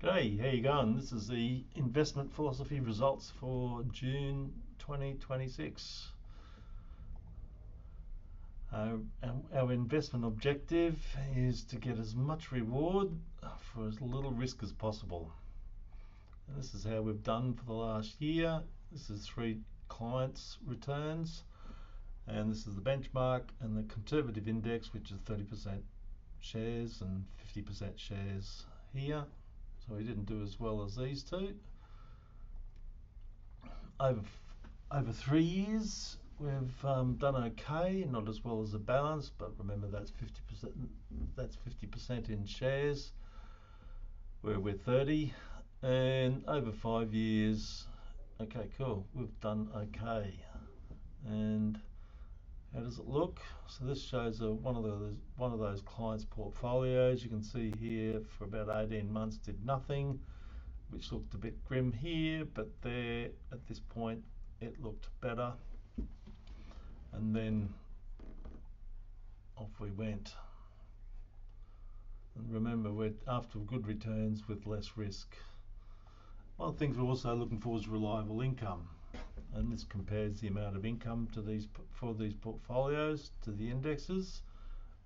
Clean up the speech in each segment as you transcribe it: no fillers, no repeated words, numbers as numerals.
Hey, how you going? This is the investment philosophy results for June 2026. Our investment objective is to get as much reward for as little risk as possible. And this is how we've done for the last year. This is 3 clients' returns, and this is the benchmark and the conservative index, which is 30% shares and 50% shares here. So we didn't do as well as these two. Over over 3 years, we've done okay, not as well as the balance, but remember that's 50%. That's 50% in shares, where we're 30, and over 5 years, okay, cool. We've done okay, and how does it look? So this shows one of those clients' portfolios. You can see here for about 18 months did nothing, which looked a bit grim here, but there at this point it looked better, and then off we went. And remember, we're after good returns with less risk. One of the things we're also looking for is reliable income, and this compares the amount of income to these portfolios to the indexes.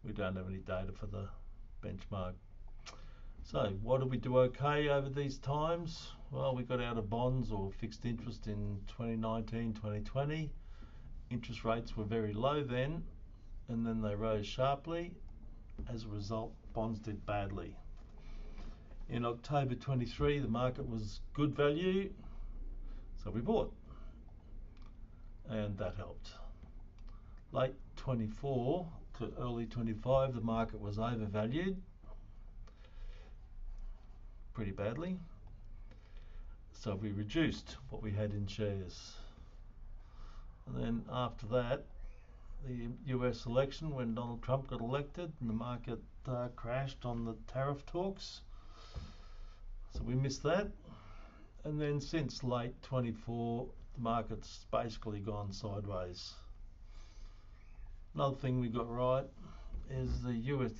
We don't have any data for the benchmark. So what did we do okay over these times? Well, we got out of bonds or fixed interest in 2019, 2020. Interest rates were very low then, and then they rose sharply. As a result, bonds did badly. In October 23, the market was good value, so we bought, and that helped. Late 24 to early 25, the market was overvalued pretty badly, so we reduced what we had in shares. And then after that, the US election, when Donald Trump got elected, and the market crashed on the tariff talks, so we missed that. And then since late 24, the market's basically gone sideways. Another thing we got right is the US.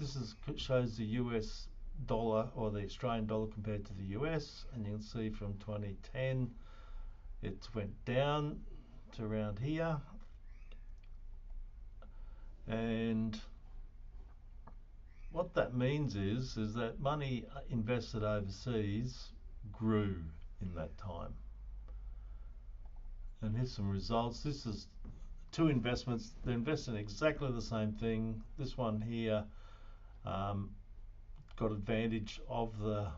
Shows the US dollar, or the Australian dollar, compared to the US, and you can see from 2010 it went down to around here, and what that means is that money invested overseas grew in that time. And here's some results. This is 2 investments. They're investing in exactly the same thing. This one here got advantage of the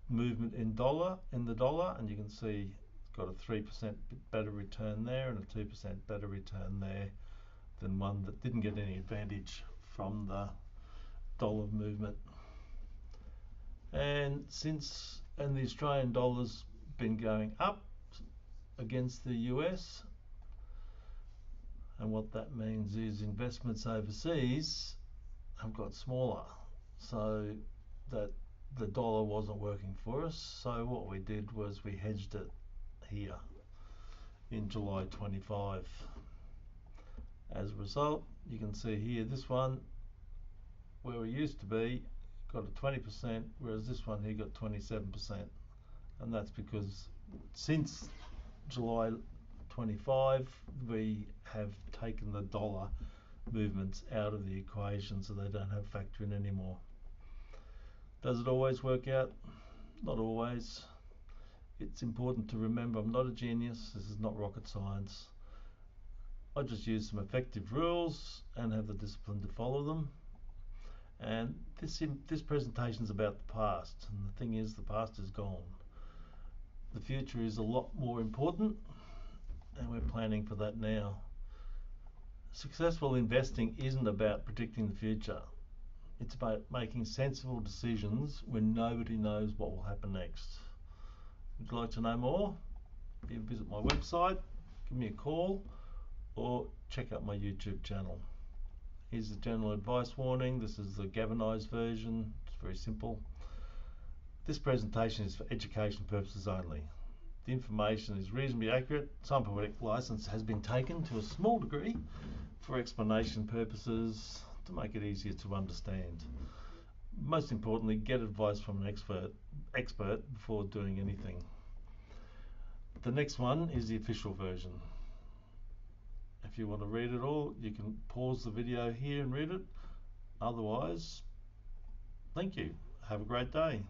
movement in the dollar, and you can see it's got a 3% better return there and a 2% better return there than one that didn't get any advantage from the dollar movement. And the Australian dollar's been going up against the US, and what that means is investments overseas have got smaller, so that the dollar wasn't working for us. So what we did was we hedged it here in July 25. As a result, you can see here, this one, where we used to be, got a 20%, whereas this one here got 27%. And that's because since July 25, we have taken the dollar movements out of the equation, so they don't have factor in anymore. Does it always work out? Not always. It's important to remember I'm not a genius. This is not rocket science. I just use some effective rules and have the discipline to follow them. And this presentation is about the past, and the thing is, the past is gone. The future is a lot more important, and we're planning for that now. Successful investing isn't about predicting the future. It's about making sensible decisions when nobody knows what will happen next. Would you like to know more? Visit my website, give me a call, or check out my YouTube channel. Here's the general advice warning. This is the galvanized version. It's very simple. This presentation is for education purposes only. The information is reasonably accurate. Some poetic license has been taken to a small degree for explanation purposes to make it easier to understand. most importantly, get advice from an expert before doing anything. The next one is the official version. If you want to read it all, you can pause the video here and read it. Otherwise, thank you. Have a great day.